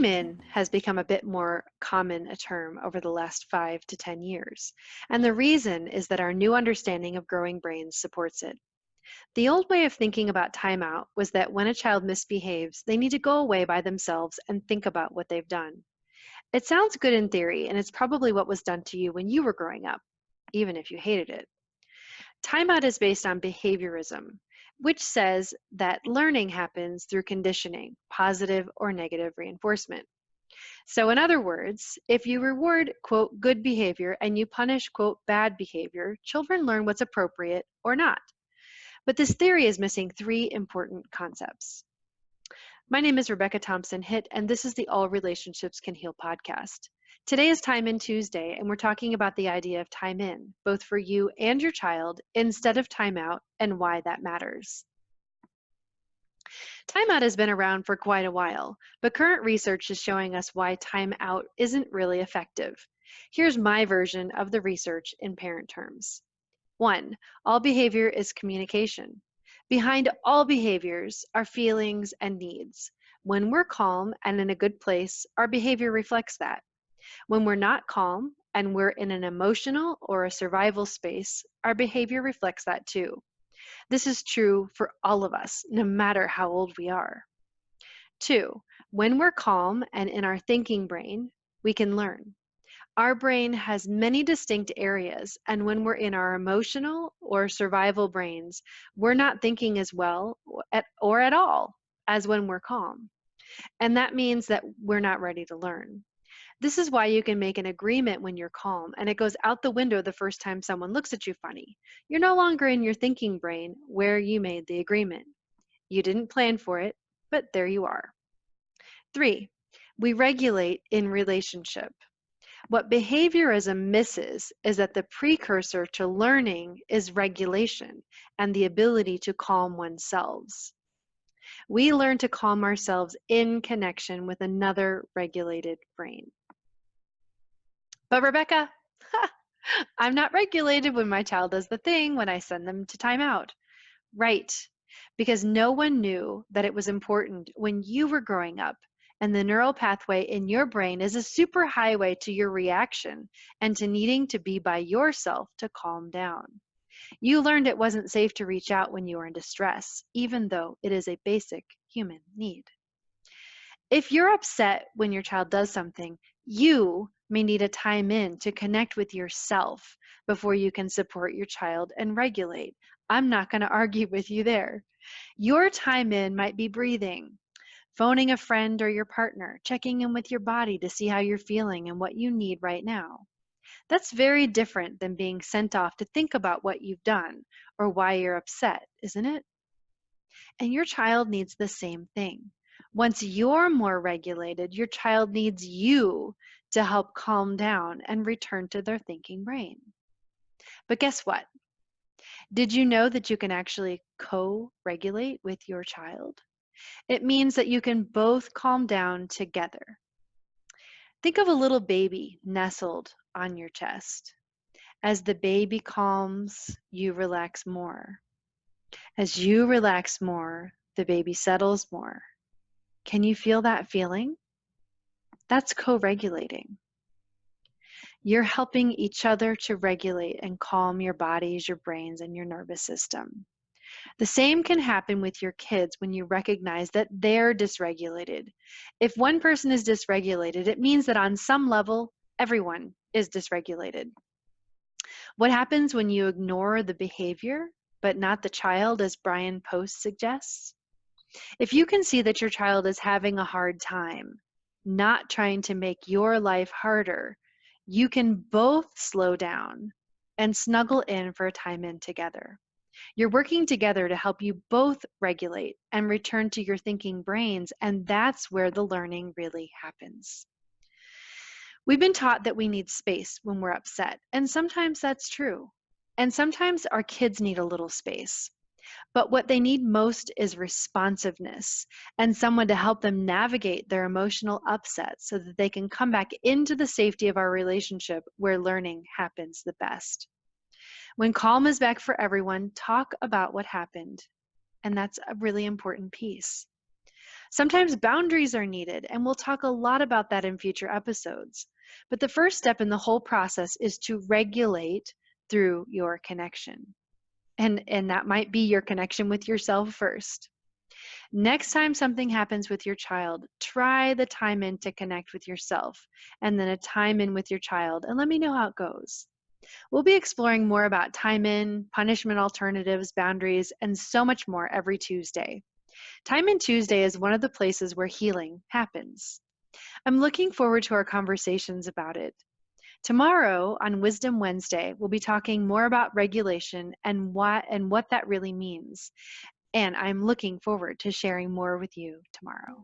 Time in has become a bit more common a term over the last 5 to 10 years, and the reason is that our new understanding of growing brains supports it. The old way of thinking about timeout was that when a child misbehaves, they need to go away by themselves and think about what they've done. It sounds good in theory, and it's probably what was done to you when you were growing up, even if you hated it. Timeout is based on behaviorism, which says that learning happens through conditioning, positive or negative reinforcement. So in other words, if you reward, quote, good behavior and you punish, quote, bad behavior, children learn what's appropriate or not. But this theory is missing 3 important concepts. My name is Rebecca Thompson Hitt, and this is the All Relationships Can Heal podcast. Today is Time In Tuesday, and we're talking about the idea of time in, both for you and your child, instead of time out, and why that matters. Timeout has been around for quite a while, but current research is showing us why timeout isn't really effective. Here's my version of the research in parent terms. 1. All behavior is communication. Behind all behaviors are feelings and needs. When we're calm and in a good place, our behavior reflects that. When we're not calm and we're in an emotional or a survival space, our behavior reflects that too. This is true for all of us, no matter how old we are. 2, when we're calm and in our thinking brain, we can learn. Our brain has many distinct areas, and when we're in our emotional or survival brains, we're not thinking as well or at all as when we're calm. And that means that we're not ready to learn. This is why you can make an agreement when you're calm, and it goes out the window the first time someone looks at you funny. You're no longer in your thinking brain where you made the agreement. You didn't plan for it, but there you are. 3, we regulate in relationship. What behaviorism misses is that the precursor to learning is regulation and the ability to calm oneself. We learn to calm ourselves in connection with another regulated brain. But Rebecca, I'm not regulated when my child does the thing when I send them to timeout. Right, because no one knew that it was important when you were growing up, and the neural pathway in your brain is a superhighway to your reaction and to needing to be by yourself to calm down. You learned it wasn't safe to reach out when you were in distress, even though it is a basic human need. If you're upset when your child does something, you may need a time in to connect with yourself before you can support your child and regulate. I'm not going to argue with you there. Your time in might be breathing, phoning a friend or your partner, checking in with your body to see how you're feeling and what you need right now. That's very different than being sent off to think about what you've done or why you're upset, isn't it? And your child needs the same thing. Once you're more regulated, your child needs you to help calm down and return to their thinking brain. But guess what? Did you know that you can actually co-regulate with your child? It means that you can both calm down together. Think of a little baby nestled on your chest. As the baby calms, you relax more. As you relax more, the baby settles more. Can you feel that feeling? That's co-regulating. You're helping each other to regulate and calm your bodies, your brains, and your nervous system. The same can happen with your kids when you recognize that they're dysregulated. If one person is dysregulated, it means that on some level, everyone is dysregulated. What happens when you ignore the behavior, but not the child, as Brian Post suggests? If you can see that your child is having a hard time, not trying to make your life harder, you can both slow down and snuggle in for a time in together. You're working together to help you both regulate and return to your thinking brains, and that's where the learning really happens. We've been taught that we need space when we're upset, and sometimes that's true. And sometimes our kids need a little space. But what they need most is responsiveness and someone to help them navigate their emotional upsets so that they can come back into the safety of our relationship where learning happens the best. When calm is back for everyone, talk about what happened. And that's a really important piece. Sometimes boundaries are needed, and we'll talk a lot about that in future episodes. But the first step in the whole process is to regulate through your connection. And that might be your connection with yourself first. Next time something happens with your child, try the time in to connect with yourself and then a time in with your child, and let me know how it goes. We'll be exploring more about time in, punishment alternatives, boundaries, and so much more every Tuesday. Time in Tuesday is one of the places where healing happens. I'm looking forward to our conversations about it. Tomorrow on Wisdom Wednesday, we'll be talking more about regulation and what that really means. And I'm looking forward to sharing more with you tomorrow.